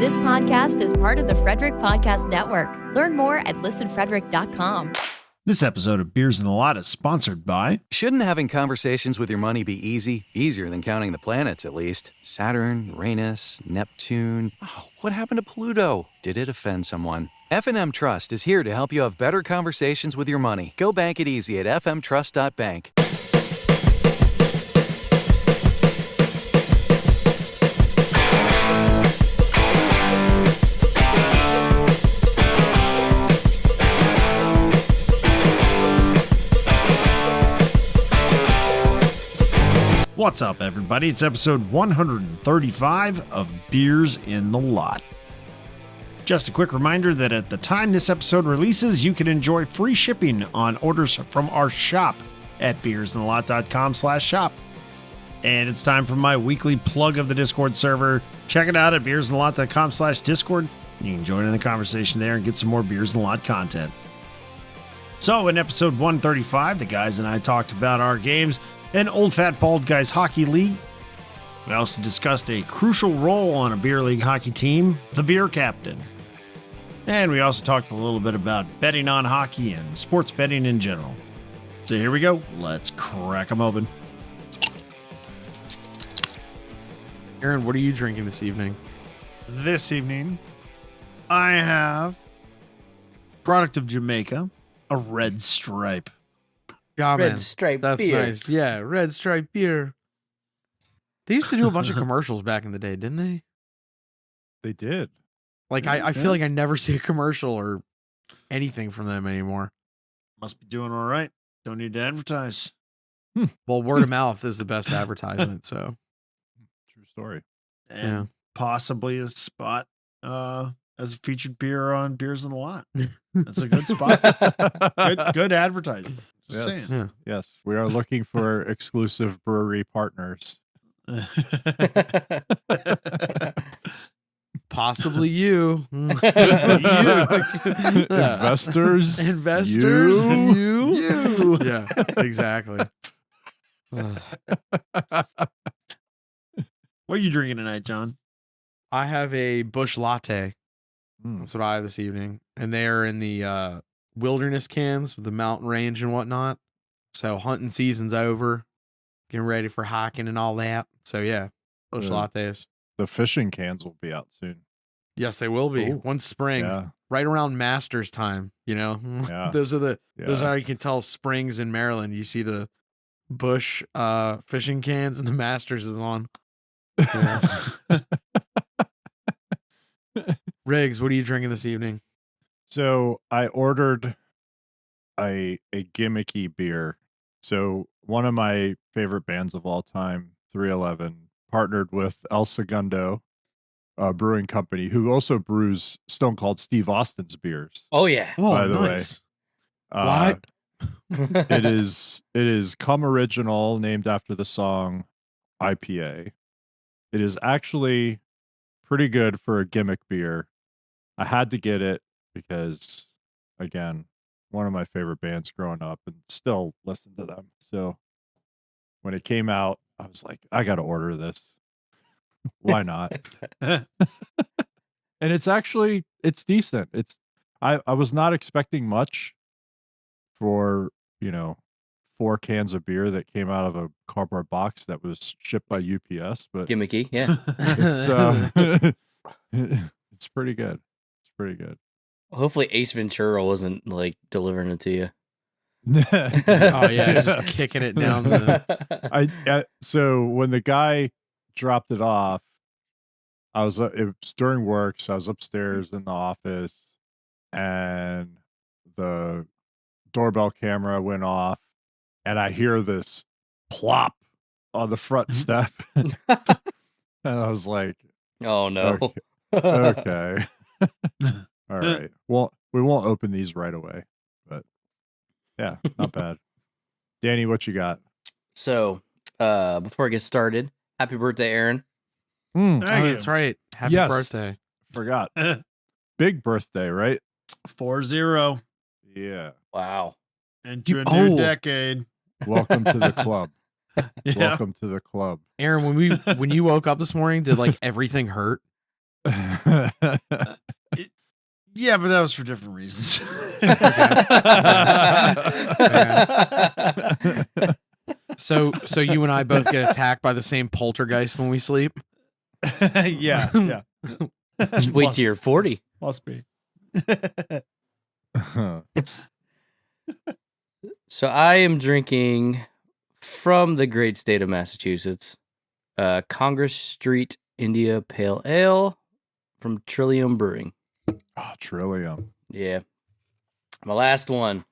This podcast is part of the Frederick Podcast Network. Learn more at listenfrederick.com. This episode of Beers in the Lot is sponsored by... Shouldn't having conversations with your money be easy? Easier than counting the planets, at least. Saturn, Uranus, Neptune. Oh, what happened to Pluto? Did it offend someone? F&M Trust is here to help you have better conversations with your money. Go bank it easy at fmtrust.bank. What's up, everybody? It's episode 135 of Beers in the Lot. Just a quick reminder that at the time this episode releases, you can enjoy free shipping on orders from our shop at beersinthelot.com/shop. And it's time for my weekly plug of the Discord server. Check it out at beersinthelot.com/discord. You can join in the conversation there and get some more Beers in the Lot content. So in episode 135, the guys and I talked about our games and Old Fat Bald Guys Hockey League. We also discussed a crucial role on a beer league hockey team, the beer captain. And we also talked a little bit about betting on hockey and sports betting in general. So here we go. Let's crack them open. Aaron, what are you drinking this evening? This evening, I have product of Jamaica, a Red Stripe. Yeah, Red man. Stripe That's beer. nice. Yeah, Red Stripe beer. They used to do a bunch of commercials back in the day, didn't they? They did. Like, I feel like I never see a commercial or anything from them anymore. Must be doing all right. Don't need to advertise. Well, word of mouth is the best advertisement, so. True story. And possibly a spot as a featured beer on Beers in the Lot. That's a good spot. good advertising. Just Yes. saying. Yes. We are looking for exclusive brewery partners. Possibly you. Investors. Investors. You. You. Yeah, exactly. What are you drinking tonight, John? I have a Busch Latte. Mm. That's what I have this evening. And they're in the wilderness cans with the mountain range and whatnot. So hunting season's over. Getting ready for hiking and all that. So yeah, Busch Lattes. The fishing cans will be out soon. Yes, they will be. Ooh. One spring. Yeah. Right around Masters time, you know. Yeah. Those are Yeah. how you can tell springs in Maryland. You see the Busch fishing cans and the Masters is on. Yeah. Riggs, what are you drinking this evening? So I ordered a gimmicky beer. So one of my favorite bands of all time, 311, partnered with El Segundo Brewing Company, who also brews Stone Cold Steve Austin's beers. Oh yeah. By the way. What? It is Come Original, named after the song IPA. It is actually pretty good for a gimmick beer. I had to get it because, again, one of my favorite bands growing up and still listen to them. So when it came out, I was like, I got to order this. Why not? And it's decent. I was not expecting much for, 4 cans of beer that came out of a cardboard box that was shipped by UPS, but Gimmicky, yeah. it's pretty good. It's pretty good. Hopefully Ace Ventura wasn't like delivering it to you. Oh yeah, just kicking it down the So when the guy dropped it off, it was during work, so I was upstairs in the office, and the doorbell camera went off, and I hear this plop on the front step, and I was like, Oh no. okay. All right. Well, we won't open these right away, but yeah, not bad. Danny, what you got? So, before I get started, happy birthday, Aaron. Oh, that's right. Happy Yes. birthday. Forgot. Big birthday, right? 4-0. Yeah. Wow. Into a You new old. decade. Welcome to the club. Yeah. Welcome to the club. Aaron, when you woke up this morning, did like everything hurt? Yeah, but that was for different reasons. So you and I both get attacked by the same poltergeist when we sleep. Yeah. Just wait till you're 40. Must be. So I am drinking from the great state of Massachusetts, Congress Street India Pale Ale from Trillium Brewing. Oh, Trillium. Yeah. My last one.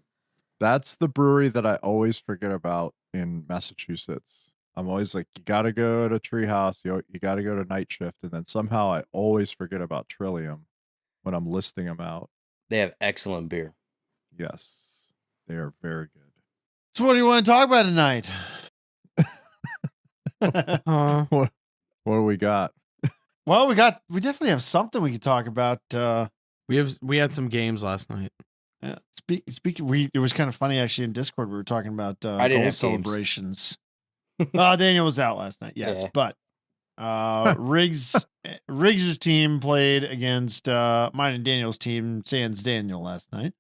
That's the brewery that I always forget about in Massachusetts. I'm always like, you got to go to Treehouse, you got to go to Night Shift, and then somehow I always forget about Trillium when I'm listing them out. They have excellent beer. Yes, they are very good. So what do you want to talk about tonight? What do we got? Well, we definitely have something we can talk about. We had some games last night. Yeah. Speaking, it was kind of funny actually in Discord. We were talking about I didn't goal have celebrations. Daniel was out last night, yes, Yeah. but Riggs's team played against mine and Daniel's team, Sans Daniel, last night.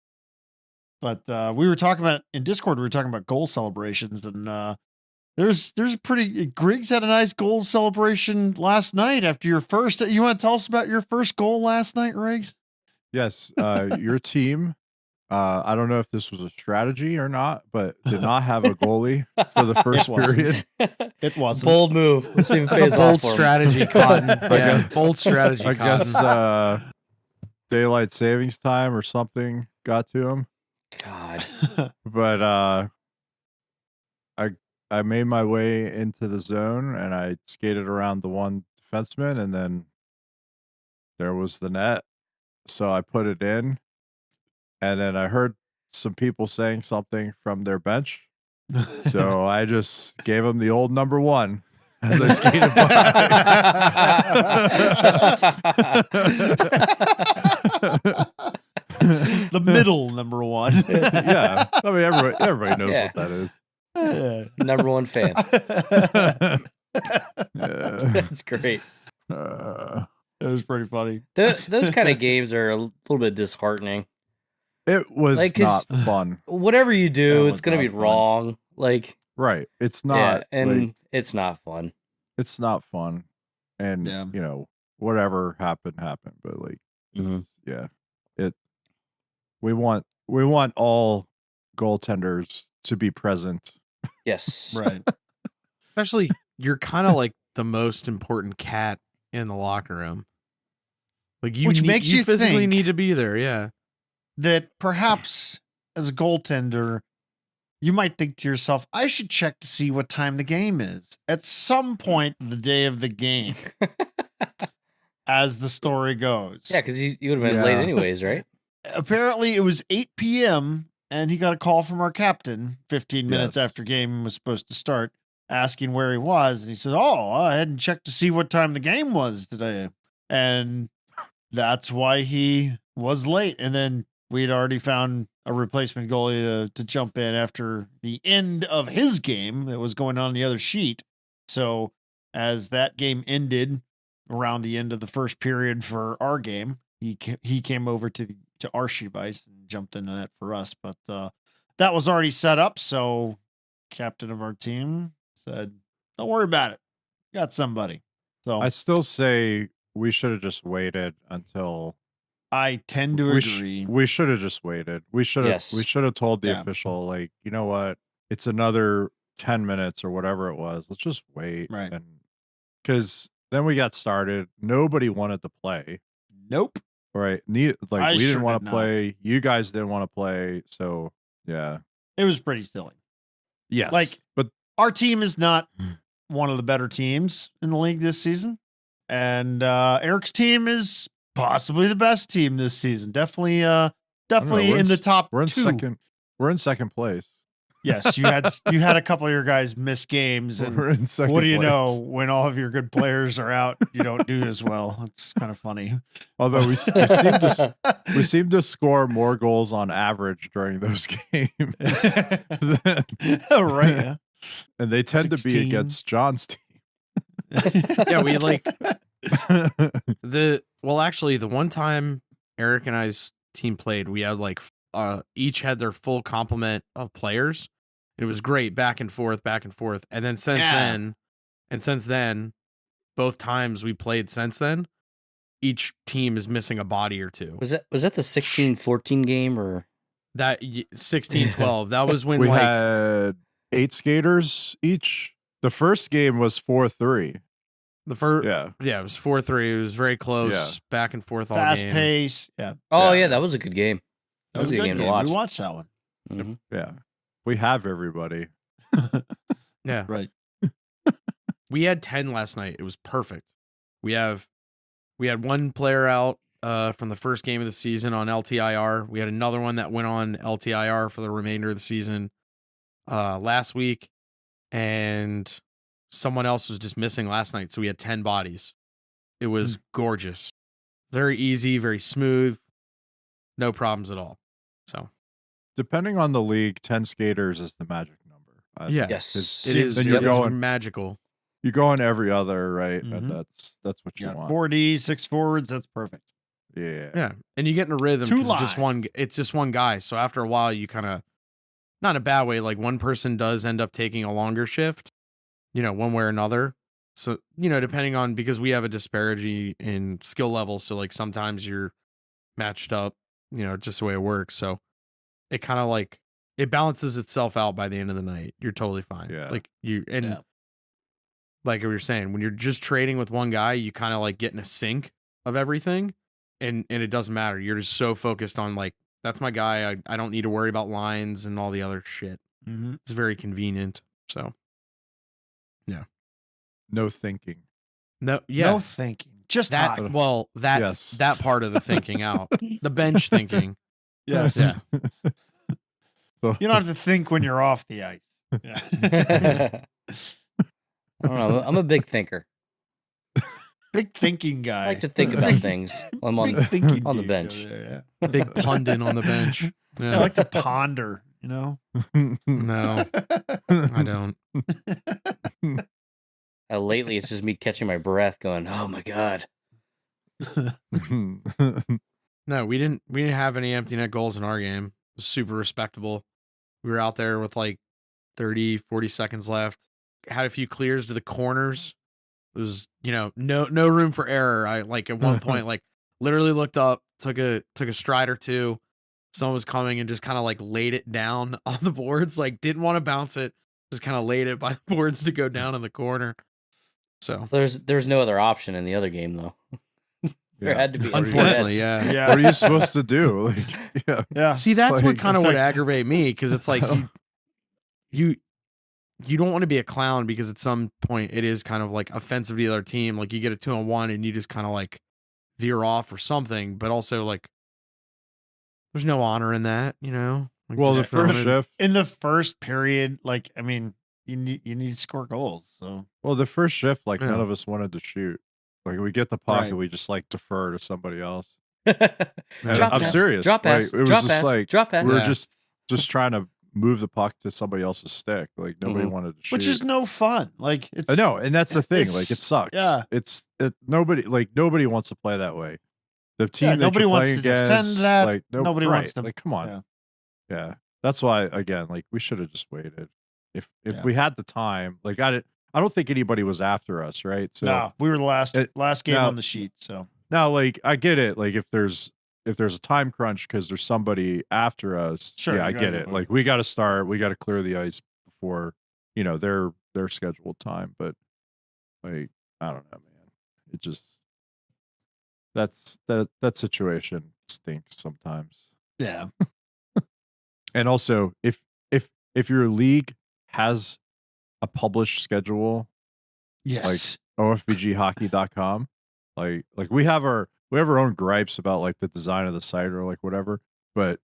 But we were talking about in Discord. We were talking about goal celebrations, and there's a pretty. Griggs had a nice goal celebration last night after your first. You want to tell us about your first goal last night, Riggs? Yes, your team. I don't know if this was a strategy or not, but did not have a goalie for the first wasn't. period. It wasn't. Bold move. Let's see if it That's pays a off bold for 'em. strategy, Cotton. Yeah, bold strategy, I Cotton. guess daylight savings time or something got to him. God. But I made my way into the zone and I skated around the one defenseman, and then there was the net. So I put it in, and then I heard some people saying something from their bench. So I just gave them the old number one as I skated by. The middle number one. Yeah, I mean everybody knows Yeah. what that is. Number one fan. Yeah. That's great. Uh, It was pretty funny. Those kind of games are a little bit disheartening. it was Like, 'cause- not fun, Whatever you That do, was it's gonna be not fun. wrong. Like, right? It's yeah, not, and like, it's not fun. it's not fun, and Yeah. you know whatever happened, but like, Mhm. yeah, it. We want all goaltenders to be present. Yes. Right. Especially, you're kind of like the most important cat in the locker room. Like Which makes you physically think- need to be there. Yeah. That perhaps as a goaltender, you might think to yourself, I should check to see what time the game is at some point the day of the game, as the story goes. Yeah, because you would have been late Yeah. anyways, right? Apparently it was 8 p.m. and he got a call from our captain 15 minutes Yes. after game was supposed to start, asking where he was. And he said, oh, I hadn't checked to see what time the game was today. And that's why he was late. And then we'd already found a replacement goalie to jump in after the end of his game that was going on the other sheet. So as that game ended around the end of the first period for our game, he came over to our sheet ice and jumped into that for us. But that was already set up. So captain of our team said, don't worry about it. Got somebody. So I still say we should have just waited until. I tend to agree. We should have just waited. We should have. Yes. We should have told the Yeah. official, like, you know what? It's another 10 minutes or whatever it was. Let's just wait. Right. And because then we got started. Nobody wanted to play. Nope. Right. Like I we sure didn't want did to not. play. You guys didn't want to play. So yeah. It was pretty silly. Yes. Like- but Our team is not one of the better teams in the league this season. And Eric's team is possibly the best team this season. Definitely we're in the top we're in two. second. We're in second place. Yes, you had a couple of your guys miss games, and We're in second. what do you know? place. When all of your good players are out, you don't do as well. It's kind of funny. Although we seem to score more goals on average during those games, Right. Yeah. and they tend to 16. be against John's team. Yeah, we like the Well, actually, the one time Eric and I's team played, we had like each had their full complement of players. It was great, back and forth. And then since then, both times we played since then, each team is missing a body or two. Was that the 16-14 game or That 16-12? That was when we like had 8 skaters each. The first game was 4-3. the first. Yeah. Yeah, it was 4-3. It was very close, Yeah. back and forth all Fast game. pace. Yeah. Oh Yeah. yeah, that was a good game. That was a good game to watch. We watched that one. Mhm. Yeah. We have everybody. Yeah, Right. we had 10 last night. It was perfect. We had one player out from the first game of the season on LTIR. We had another one that went on LTIR for the remainder of the season last week, and someone else was just missing last night. So we had 10 bodies. It was gorgeous, very easy, very smooth, no problems at all. So Depending on the league, 10 skaters is the magic number. yeah, Yes. it is. Then you're It's going magical. you go on every other, right? Mhm. And that's what you Yeah. want. 4D, 6 forwards. That's perfect. Yeah. Yeah, and you get in a rhythm Two because it's just one guy. So after a while, you kind of, not in a bad way, like one person does end up taking a longer shift, one way or another. So depending on, because we have a disparity in skill level, so like sometimes you're matched up, just the way it works. So it kind of like it balances itself out by the end of the night. You're totally fine. Yeah. Like Yeah. like we were saying, when you're just trading with one guy, you kind of like get in a sync of everything, and it doesn't matter. You're just so focused on like, that's my guy. I don't need to worry about lines and all the other shit. Mm-hmm. It's very convenient. So No thinking. no, yeah, No thinking. Just that hockey. well that Yes. that part of the thinking out, the bench thinking. Yes. Yeah. You don't have to think when you're off the ice. Yeah. I don't know. I'm a big thinker. Big thinking guy. I like to think about things. I'm on Big thinking on the dude bench. over there, yeah. Big pundit on the bench. I like to ponder, No, I don't. Lately, it's just me catching my breath, going, "Oh my god!" No, we didn't have any empty net goals in our game. It was super respectable. We were out there with like 30, 40 seconds left. Had a few clears to the corners. It was, no room for error. I like at one point, like literally looked up, took a stride or two. Someone was coming and just kind of like laid it down on the boards. Like didn't want to bounce it. Just kind of laid it by the boards to go down in the corner. So There's no other option in the other game, though. There had to be. unfortunately, nets. yeah. What are you supposed to do? Like, yeah. Yeah. See, that's what like- kind of would Like- aggravate me, because it's like you don't want to be a clown, because at some point it is kind of like offensive to the other team. Like you get a 2-on-1 and you just kind of like veer off or something, but also like there's no honor in that, Like, Well, the just throwing first it- shift. In the first period, you need to score goals. So Well, the first shift, like none Yeah. of us wanted to shoot. Like we get the puck Right. and we just like defer to somebody else. Drop I'm pass, serious. Drop Like, pass. it was Drop just pass. like- Drop pass. We were Yeah. just trying to move the puck to somebody else's stick. Like nobody Mhm. wanted to shoot. which is no fun. Like it's I know, and that's the thing. it's- Like it sucks. yeah. Nobody wants to play that way. The team that nobody you're wants playing to defend against, that. like Nobody right, wants to- Like come on, yeah. yeah. That's why again, like we should have just waited. If Yeah. we had the time, like I don't think anybody was after us, right? So No, we were the last game now- on the sheet. So now, like I get it. Like if there's a time crunch because there's somebody after us, Sure, yeah, I you get gotta it. move. Like we got to start. We got to clear the ice before their scheduled time. But like I don't know, man. It just that situation stinks sometimes. yeah, And also, if your league has a published schedule, yes, ofbghockey.com, like we have our own gripes about like the design of the site or like whatever, but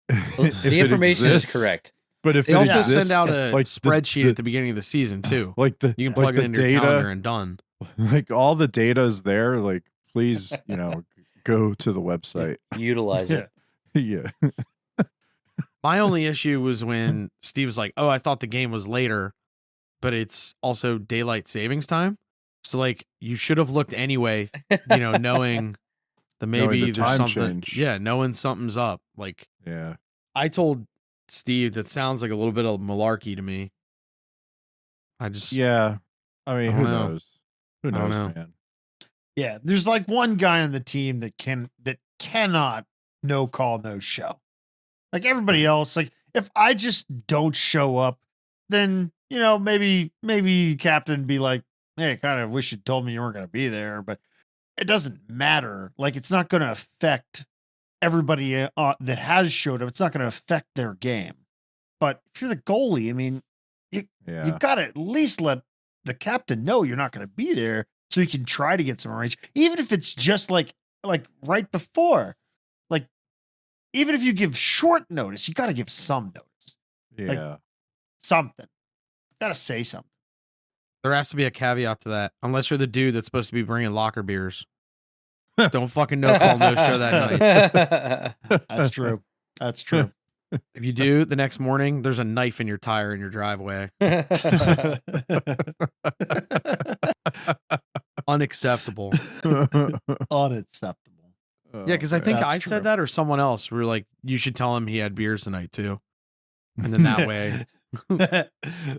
Well, if the it information exists- is correct. But if They it also exists, send out a like spreadsheet at the beginning of the season too. like the You can like plug the it into your data, calendar and done. like all the data is there. Like please, go to the website. Utilize it. Yeah. My only issue was when Steve was like, "Oh, I thought the game was later, but it's also daylight savings time." So like, you should have looked anyway, knowing The Knowing maybe the there's time something. change. Yeah, knowing something's up. Like Yeah. I told Steve, that sounds like a little bit of malarkey to me. I just Yeah. I mean, I who don't know. knows? Who I don't knows, know. man? Yeah, there's like one guy on the team that cannot no call, no show. Like everybody else, like if I just don't show up, then maybe captain be like, hey, kind of wish you told me you weren't going to be there, but it doesn't matter. Like it's not going to affect everybody that has showed up. It's not going to affect their game. But if you're the goalie, I mean, you Yeah. got to at least let the captain know you're not going to be there, so you can try to get some range, even if it's just like right before, like even if you give short notice, you got to give some notice, Yeah. something. Got to say something. There has to be a caveat to that. Unless you're the dude that's supposed to be bringing locker beers. Don't fucking no call, no show that night. That's true. That's true. If you do, the next morning, there's a knife in your tire in your driveway. Unacceptable. Unacceptable. Yeah, because I think That's I true. said that or someone else. We were like, you should tell him he had beers tonight too. And then that way. That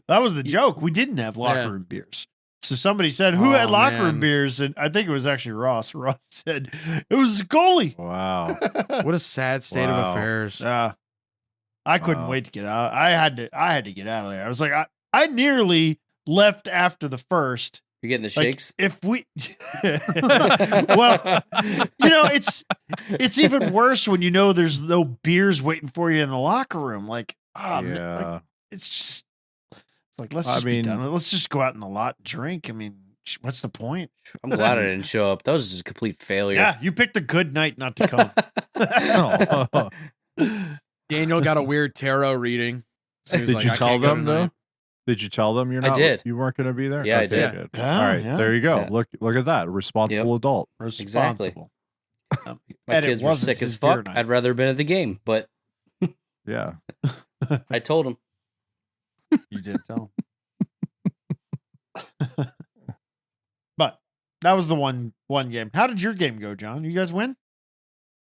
was the joke. We didn't have locker Yeah. room beers. So somebody said, who had Oh, locker man. room beers? And I think it was actually Ross. Ross said, it was the goalie. Wow. What a sad state of Wow. affairs. I couldn't Wow. wait to get out. I had to get out of there. I was like, I nearly left after the first. You're getting the Like, shakes. if we, well, it's even worse when there's no beers waiting for you in the locker room. Like, Yeah. like, it's like let's I just be mean- done. Let's just go out in the lot and drink. I mean, what's the point? I'm glad I didn't show up. That was just a complete failure. Yeah, you picked a good night not to come. Daniel got a weird tarot reading. So he was Did like, you "I tell can't go them though? tonight." Did you tell them you're I not? did. You weren't going to be there. Yeah, I Okay, did. good. Yeah, All right, yeah. there you go. Yeah. Look at that, responsible adult. Responsible. My And it kids were wasn't sick his as beer fuck. night. I'd rather have been at the game, but Yeah. I told them. You did tell him. But that was the one game. How did your game go, John? You guys win?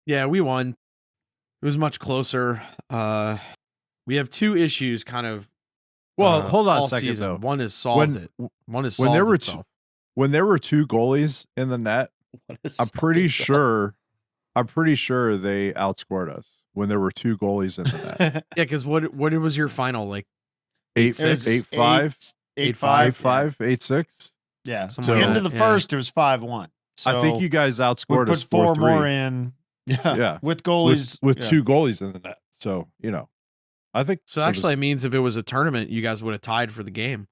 Yeah, we won. It was much closer. We have two issues kind of. Well, hold on a all second season. though. One is solved. One is when solved there were itself. When there were two goalies in the net, I'm pretty sure they outscored us when there were two goalies in the net. Yeah, Yeah, because what was your final like? 8-6, 8-5, 8-5, 8-5, 8-6. Yeah. Something So like end that, of the yeah. first, it was 5-1. So I think you guys we outscored put us 4 4-3. more in. Yeah. Yeah. With goalies. with yeah. two goalies in the net. So, I think So actually, it means if it was a tournament, you guys would have tied for the game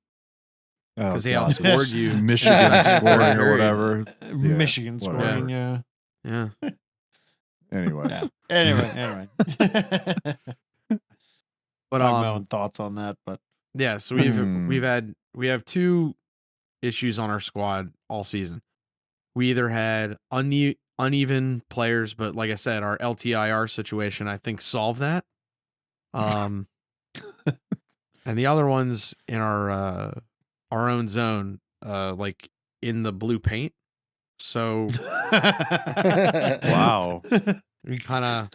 because because they outscored you. Michigan Second scoring or period. whatever. Michigan whatever. scoring. Yeah. Yeah. Anyway. Yeah. Anyway. But I have my own thoughts on that, but yeah, so we have two issues on our squad all season. We either had uneven players, but like I said, our LTIR situation I think solved that. And the other ones in our own zone, like in the blue paint. So Wow. we kind of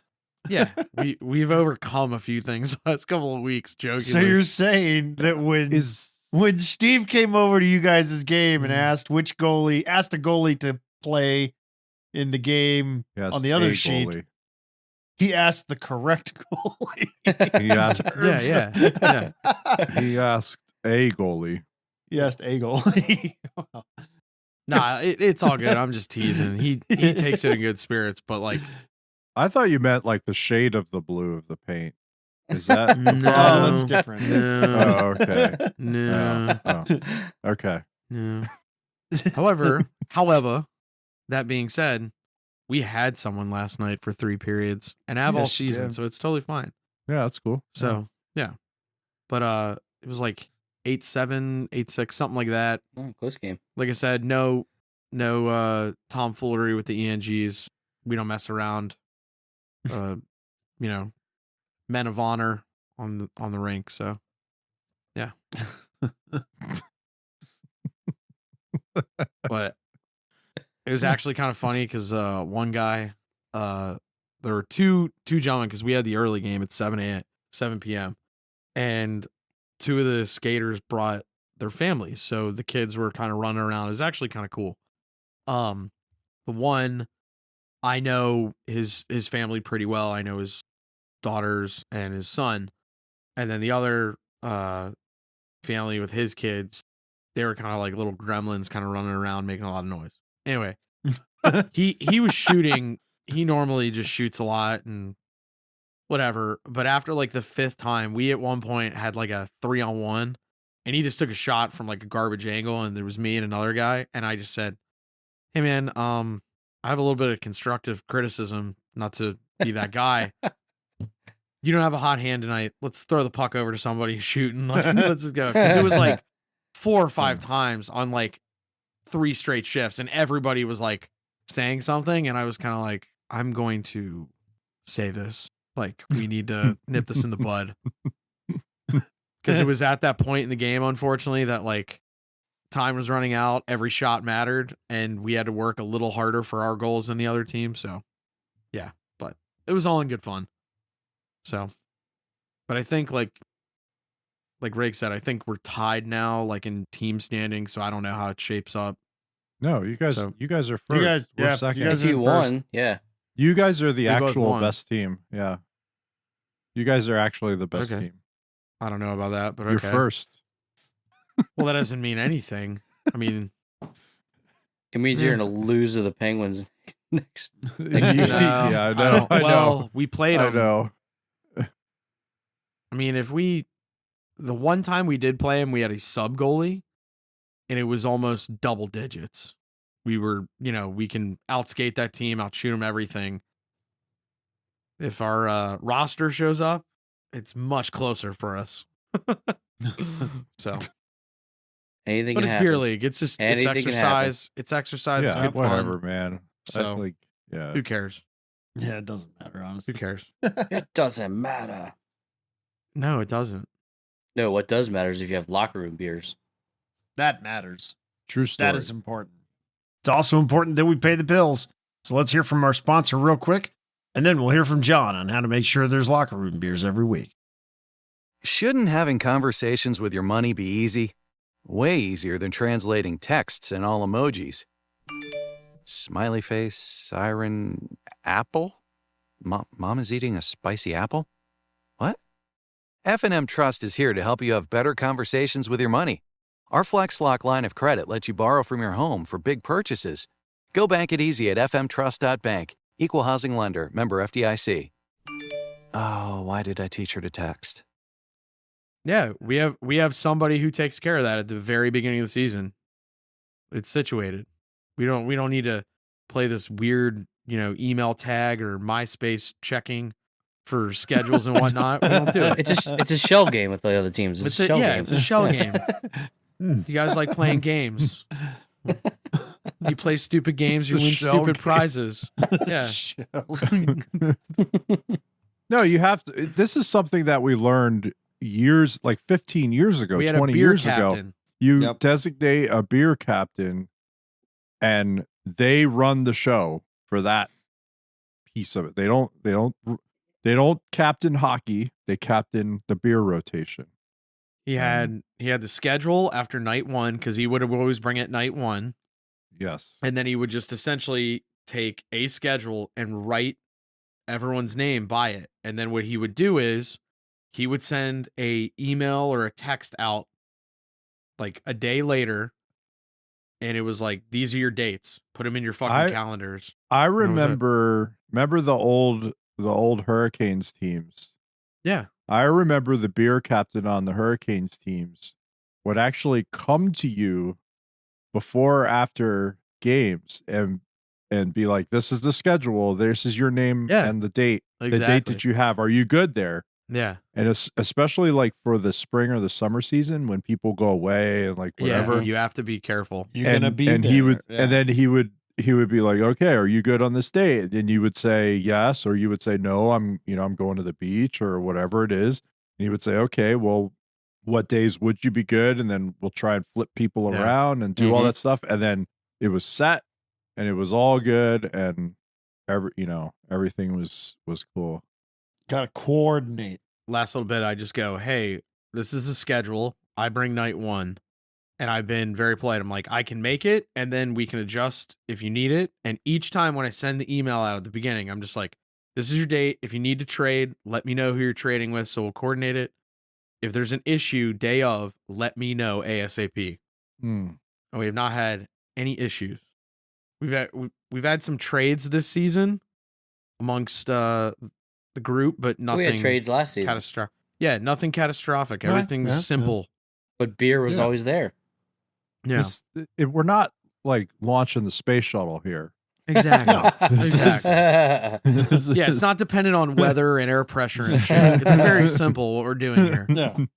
we've overcome a few things last couple of weeks. Jokingly, so you're saying that when Steve came over to you guys' game and asked a goalie to play in the game Yes, on the other a sheet, goalie. he asked the correct goalie. He asked, yeah. he asked a goalie. He asked a goalie. Nah, it's all good. I'm just teasing. He takes it in good spirits, but like, I thought you meant like the shade of the blue of the paint. Is that Oh, that's different. No, Oh, okay. no, Oh, okay. no. However, that being said, we had someone last night for 3 periods and have all Yes, you season, did. so it's totally fine. Yeah, that's cool. So yeah, but it was like 8-7, 8-6, something like that. Oh, close game. Like I said, no tomfoolery with the ENGs. We don't mess around. Men of honor on the rink. So yeah. But it was actually kind of funny because one guy there were two gentlemen because we had the early game at 7 p.m. and two of the skaters brought their families, so the kids were kind of running around. It was actually kind of cool. The one, I know his family pretty well. I know his daughters and his son, and then the other family with his kids, they were kind of like little gremlins, kind of running around making a lot of noise. Anyway, he was shooting. He normally just shoots a lot and whatever. But after like the fifth time, we at one point had like a 3-on-1, and he just took a shot from like a garbage angle, and there was me and another guy, and I just said, "Hey man, I have a little bit of constructive criticism, not to be that guy. You don't have a hot hand tonight. Let's throw the puck over to somebody who's shooting. Like, let's go." Because it was like 4 or 5 times on like 3 straight shifts, and everybody was like saying something, and I was kind of like, I'm going to say this. Like, we need to nip this in the bud. Because it was at that point in the game, unfortunately, that like time was running out, every shot mattered, and we had to work a little harder for our goals than the other team. So yeah, but it was all in good fun. So, but I think like Rake said, I think we're tied now, like in team standing. So I don't know how it shapes up. No, you guys are first. guys- We're yeah, second. you guys If you won, yeah. You guys are the We both actual won. best team. Yeah. You guys are actually the best Okay. team. I don't know about that, but You're okay. first. Well, that doesn't mean anything. I mean, It means you're gonna lose to the Penguins next. Yeah, I know. I know. Well, we played I them. know. I mean, the one time we did play him, we had a sub goalie, and it was almost double digits. We were, we can outskate that team, outshoot them, everything. If our roster shows up, it's much closer for us. So, Anything but can it's happen. beer league. It's just Anything it's can happen. exercise. It's exercise. It's Yeah, good whatever, fun. man. So, Yeah. who cares? Yeah, it doesn't matter, honestly. Who cares? It doesn't matter. No, it doesn't. No, what does matter is if you have locker room beers. That matters. True story. That is important. It's also important that we pay the bills. So let's hear from our sponsor real quick, and then we'll hear from John on how to make sure there's locker room beers every week. Shouldn't having conversations with your money be easy? Way easier than translating texts and all emojis. Smiley face, siren, apple? Mom is eating a spicy apple? What? F&M Trust is here to help you have better conversations with your money. Our FlexLock line of credit lets you borrow from your home for big purchases. Go bank it easy at fmtrust.bank. Equal housing lender. Member FDIC. Oh, why did I teach her to text? Yeah, we have somebody who takes care of that at the very beginning of the season. It's situated. We don't need to play this weird, email tag or MySpace checking for schedules and whatnot. We don't do it. It's a shell game with the other teams. It's a shell game. It's a shell game. You guys like playing games. You play stupid games, It's you a win shell stupid game. prizes. Yeah. No, you have to. This is something that we learned years, like 15 years ago, We had a 20 beer years ago. captain. You Yep. designate a beer captain, and they run the show for that piece of it. They don't captain hockey. They captain the beer rotation. He had the schedule after night 1 because he would always bring it night 1. Yes. And then he would just essentially take a schedule and write everyone's name by it. And then what he would do is he would send a email or a text out like a day later. And it was like, these are your dates. Put them in your fucking calendars. I was it? remember the old Hurricanes teams. Yeah. I remember the beer captain on the Hurricanes teams would actually come to you before or after games and be like, this is the schedule. This is your name Yeah, and the date. The date exactly. that you have. Are you good there? Yeah. And especially like for the spring or the summer season when people go away and like whatever. Yeah. You have to be careful. You're and, gonna be and there. he would Yeah. and then he would be like, okay, are you good on this date? And you would say yes, or you would say no, I'm going to the beach or whatever it is. And he would say, okay, well, what days would you be good? And then we'll try and flip people Yeah. around and do all that stuff. And then it was set and it was all good. And everything was cool. Got to coordinate. Last little bit, I just go, hey, this is a schedule. I bring night one. And I've been very polite. I'm like, I can make it, and then we can adjust if you need it. And each time when I send the email out at the beginning, I'm just like, this is your date. If you need to trade, let me know who you're trading with, so we'll coordinate it. If there's an issue day of, let me know ASAP. And we have not had any issues. We've had some trades this season amongst the group, but nothing. We had trades last season. Catastrophic. Yeah, nothing catastrophic. Yeah, Everything's yeah, simple. But beer was Yeah. always there. Yeah, We're not like launching the space shuttle here. exactly. Exactly. This Yeah, it's is- not dependent on weather and air pressure and shit. It's very simple what we're doing here. No.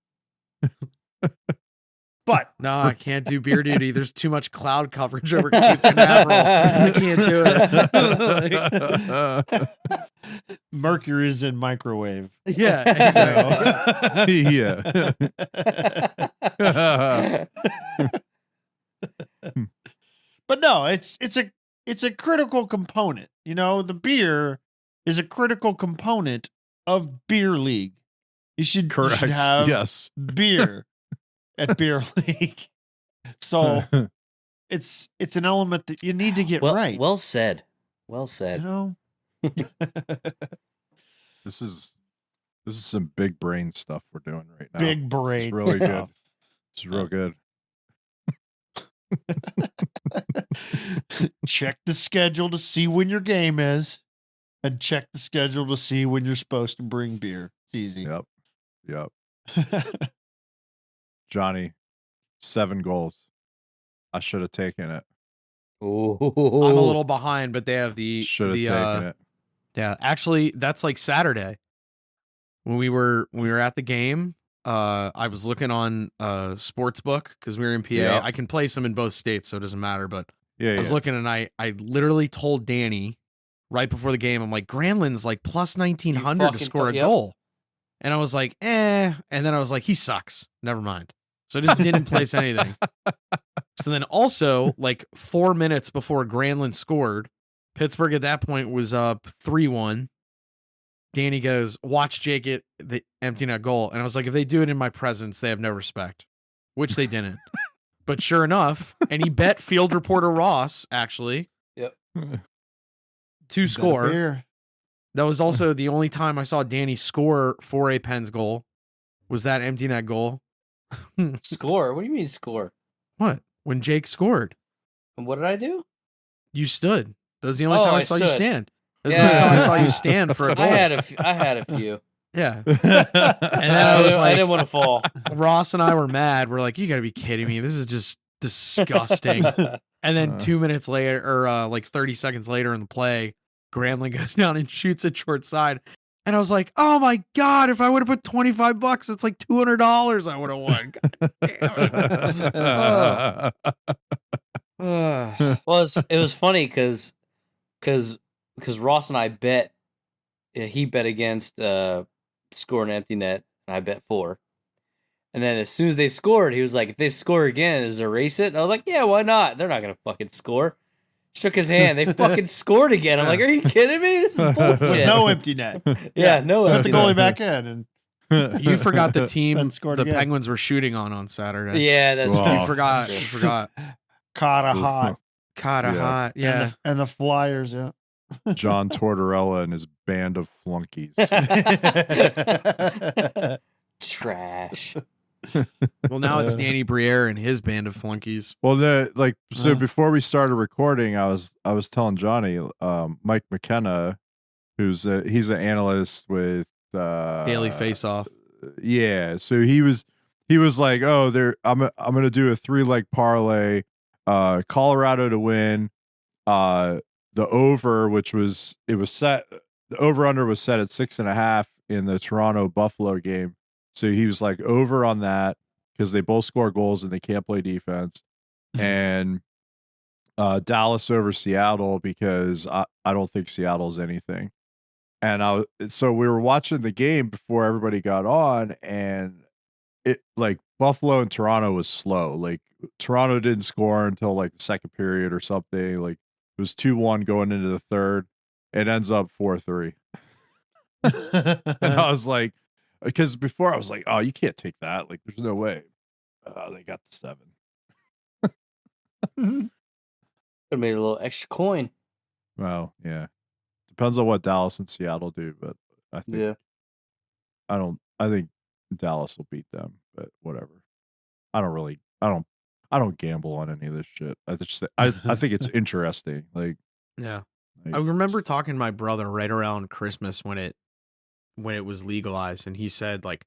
But No, I can't do beer duty. There's too much cloud coverage over Cape Canaveral. I can't do it. Mercury's in microwave. Yeah, exactly. yeah. But no, it's a critical component. The beer is a critical component of beer league. You should Correct. have Yes. beer at beer league. So it's an element that you need to get right. Well said. Well you said. know. This is some big brain stuff we're doing right now. Big brain. It's really good. stuff. It's real good. Check the schedule to see when your game is, and check the schedule to see when you're supposed to bring beer. It's easy. Yep. Johnny, 7 goals. I should have taken it. Ooh. I'm a little behind, but they have the Should have taken it. Yeah, actually, that's like Saturday when we were at the game. I was looking on Sportsbook because we were in PA. Yeah. I can play some in both states, so it doesn't matter. But Yeah, I was looking, and I literally told Danny right before the game, I'm like, Granlund's like plus 1900 to fucking score a yep. goal, and I was like, and then I was like, he sucks. Never mind. So I just didn't place anything. So then also, like 4 minutes before Granlund scored, Pittsburgh at that point was up 3-1. Danny goes, watch Jake get the empty net goal. And I was like, if they do it in my presence, they have no respect, which they didn't. But sure enough, and he bet field reporter Ross, actually, to score. Beer. That was also the only time I saw Danny score for a Pens goal, was that empty net goal. Score? What do you mean score? What? When Jake scored, And what did I do? you stood. That was the only Oh, time I I saw you stood. stand. That was the only time I saw you stand for a goal. I had a few. Yeah. and then I was I like, didn't want to fall. Ross and I were mad. We're like, you got to be kidding me. This is just disgusting. And then 2 minutes later, or like 30 seconds later in the play, Granlund goes down and shoots it short side. And I was like, oh my God, if I would have put $25, it's like $200 I would have won. God damn it. Well, it was funny because Ross and I bet. He bet against score an empty net, and I bet 4. And then as soon as they scored, he was like, if they score again, is erase it? And I was like, yeah, why not? They're not going to fucking score. Shook his hand. They fucking scored again. I'm like, are you kidding me? This is bullshit. No empty net. Yeah, no Put the empty goalie net. back in. And You forgot the team And scored the again. Penguins were shooting on Saturday. Yeah, that's Wow. true. You forgot. That's You true. forgot. caught a hot. Caught a Yeah. hot. Yeah. And the Flyers, yeah. John Tortorella and his band of flunkies. Trash. Well, now it's Danny Briere and his band of flunkies. Well, so Uh. before we started recording, I was telling Johnny, Mike McKenna, he's an analyst with Daily Face Off. Yeah, so he was like, oh, I'm gonna do a 3-leg parlay, Colorado to win, the over, the over under was set at 6.5 in the Toronto Buffalo game. So he was like over on that because they both score goals and they can't play defense. And Dallas over Seattle because I don't think Seattle's anything. And so we were watching the game before everybody got on, and it like Buffalo and Toronto was slow. Like Toronto didn't score until like the second period or something. Like it was 2-1 going into the third. It ends up 4-3. And I was like, because before I was like, oh, you can't take that. Like, there's no way. They got the 7. Could have made a little extra coin. Well, yeah. Depends on what Dallas and Seattle do, but I think I think Dallas will beat them, but whatever. I don't gamble on any of this shit. I think it's interesting. Like, Yeah. like I remember it's- talking to my brother right around Christmas when it was legalized, and he said, like,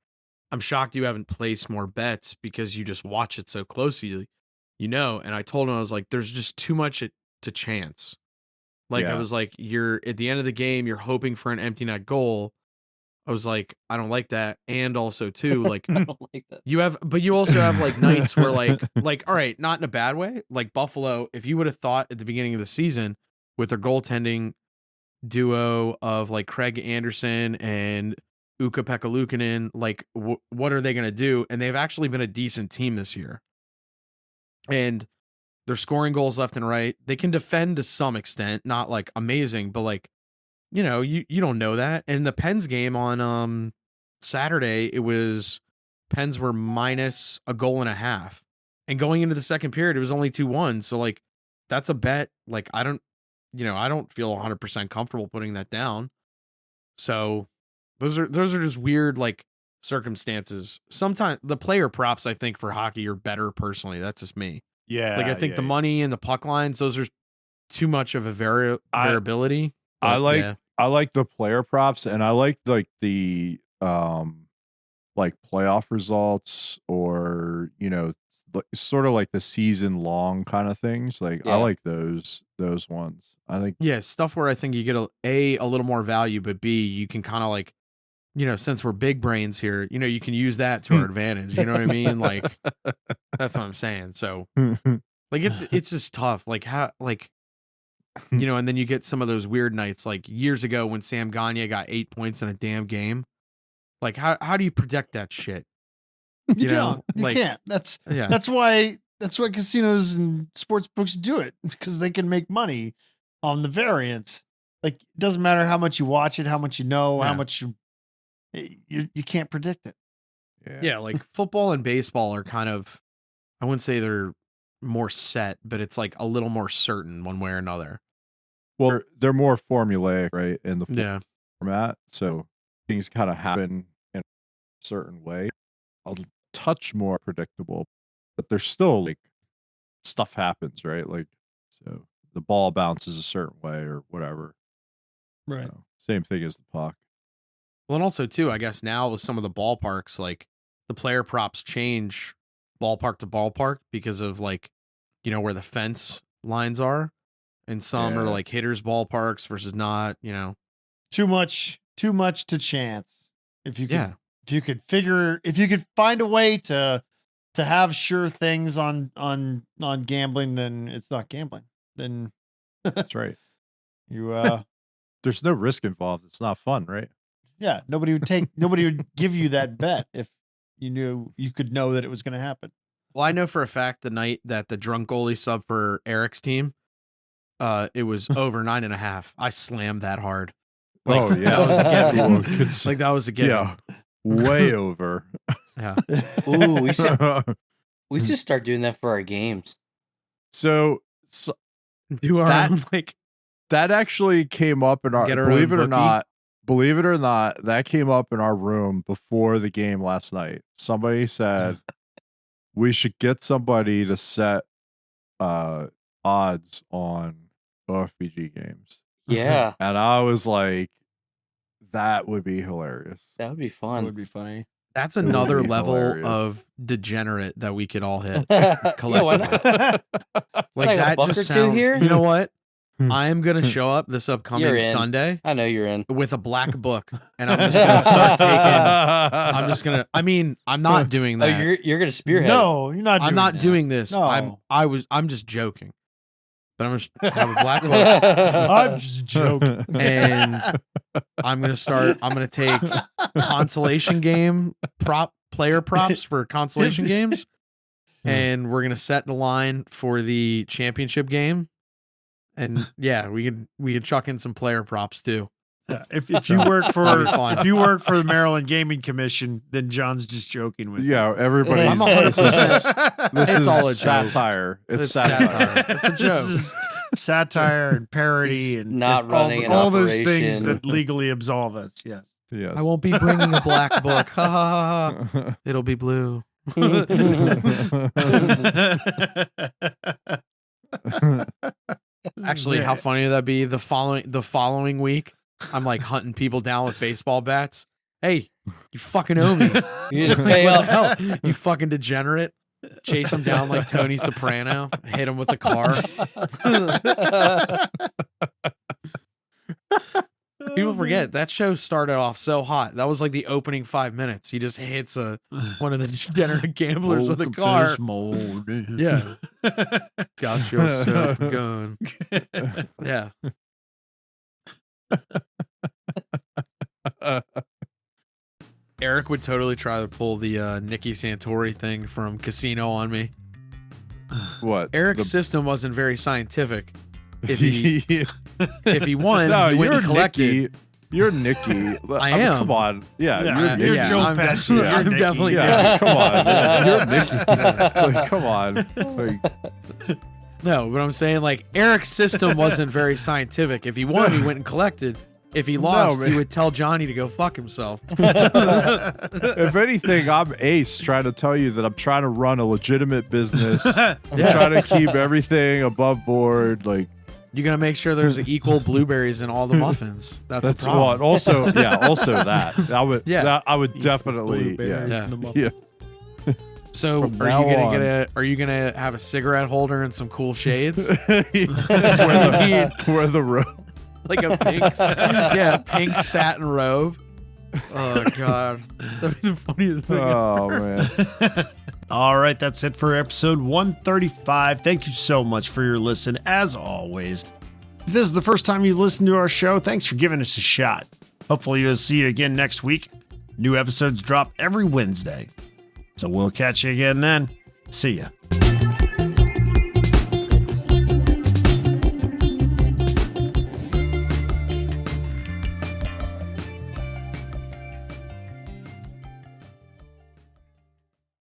I'm shocked you haven't placed more bets because you just watch it so closely, you know. And I told him, I was like, there's just too much to chance. Like, I Yeah. was like, you're at the end of the game, you're hoping for an empty net goal. I was like, I don't like that. And also too, like, I don't like that. you also have like nights where like, all right, not in a bad way. Like Buffalo, if you would have thought at the beginning of the season with their goaltending duo of like Craig Anderson and Ukko-Pekka Luukkonen, like what are they going to do? And they've actually been a decent team this year. And they're scoring goals left and right. They can defend to some extent, not like amazing, but like, you know, you don't know that. And the Pens game on Saturday, it was Pens were minus a goal and a half. And going into the second period, it was only 2-1. So like that's a bet. Like I don't feel 100% comfortable putting that down. So those are just weird like circumstances. Sometimes the player props I think for hockey are better personally. That's just me. yeah. Like I think the yeah. money and the puck lines, those are too much of a variability. I But, like yeah. I like the player props, and I like the like playoff results, or sort of like the season long kind of things. Like Yeah. I like those ones. I think Yeah, stuff where I think you get a little more value, but B, you can kind of like, since we're big brains here, you can use that to our advantage. You know what I mean? Like that's what I'm saying. So like it's just tough. Like how and then you get some of those weird nights like years ago when Sam Gagner got 8 points in a damn game. Like how do you protect that shit? You know, don't. You like- can't. That's Yeah. that's why casinos and sports books do it, because they can make money on the variance. Like it doesn't matter how much you watch it, how much you know, how Yeah. much you can't predict it. Yeah, like football and baseball are kind of, I wouldn't say they're more set, but it's like a little more certain one way or another. well, they're more formulaic, right, in the Yeah. format. So things kind of happen in a certain way. A touch more predictable, but there's still like stuff happens, right? Like, so the ball bounces a certain way or whatever. Right. Same thing as the puck. Well, and also too, I guess now with some of the ballparks, like the player props change ballpark to ballpark because of like, where the fence lines are, and some are Yeah. like hitters ballparks versus not. Too much to chance. If you could, Yeah. if you could find a way to have sure things on gambling, then it's not gambling. Then That's right. you There's no risk involved. It's not fun, right? yeah, nobody would give you that bet if you knew you could know that it was going to happen. Well, I know for a fact the night that the drunk goalie sub for Eric's team, it was over 9.5. I slammed that hard. Like, Oh, yeah. that was a given. Well, it's- Like that was a given. yeah, way over. Yeah. Ooh, we should start doing that for our games. so Do our That- own, like, that actually came up in our, Get our believe own it or bookie? believe it or not, that came up in our room before the game last night. Somebody said we should get somebody to set odds on OFBG games. Yeah, And I was like, that would be hilarious. that would be That fun. would be funny. that's would another be level hilarious. of degenerate that we could all hit. Yeah, why not? Like like a that buck just or two sounds. here? You know what? Hmm. I am gonna show up this You're upcoming in. Sunday I know you're in. with a black book, and I'm just gonna start taking. I'm just gonna. I mean, I'm not doing Oh, that. you're gonna spearhead. No, you're not. I'm not that. doing this. No. I'm just joking. But I'm gonna have a black book, I'm just joking. and I'm gonna take consolation game player props for consolation games, and we're gonna set the line for the championship game, And yeah, we could chuck in some player props too. Yeah, if you work for That'd be fun. if you work for the Maryland Gaming Commission, then John's just joking with Yeah, everybody's. I'm 100%. This It's is all a joke. satire. It's satire. It's a joke. This is satire and parody It's and not and running an all those things operation. that legally absolve us. Yes. Yes. I won't be bringing a black book. Ha ha ha. It'll be blue. Actually, how funny would that be? The following week, I'm like hunting people down with baseball bats. Hey, you fucking owe me. You just pay What the up. hell? You fucking degenerate. Chase him down like Tony Soprano. Hit him with the car. People forget that show started off so hot. That was like the opening 5 minutes. He just hits one of the degenerate gamblers with a car. Yeah. Got yourself a gun. Yeah. Eric would totally try to pull the Nicky Santori thing from Casino on me. What? Eric's system wasn't very scientific. If he won, No, he went you're and collected. Nicky. You're Nicky. I mean, am. Come on. Yeah, Yeah, you're you're Nicky. Joe I'm, Pesci. definitely, Yeah, I'm Nicky. definitely Yeah, Nicky. come on. Yeah, you're Nicky. Like, come on. Like, No, but I'm saying like Eric's system wasn't very scientific. If he won, he went and collected. If he lost, man. he would tell Johnny to go fuck himself. if anything, I'm Ace trying to tell you that I'm trying to run a legitimate business. I'm trying to keep everything above board. Like, You're gonna make sure there's equal blueberries in all the muffins. That's a that's problem. what. Also, also that. I would. Yeah. That, I would definitely. Blueberries Yeah. in the muffin. Yeah. So From are you now gonna on. are you gonna have a cigarette holder and some cool shades? wear the robe. Like a pink satin robe. Oh god. That'd be the funniest thing. Oh man. All right, that's it for episode 135. Thank you so much for your listen, as always. If this is the first time you've listened to our show, thanks for giving us a shot. Hopefully, we'll see you again next week. New episodes drop every Wednesday. So we'll catch you again then. See ya.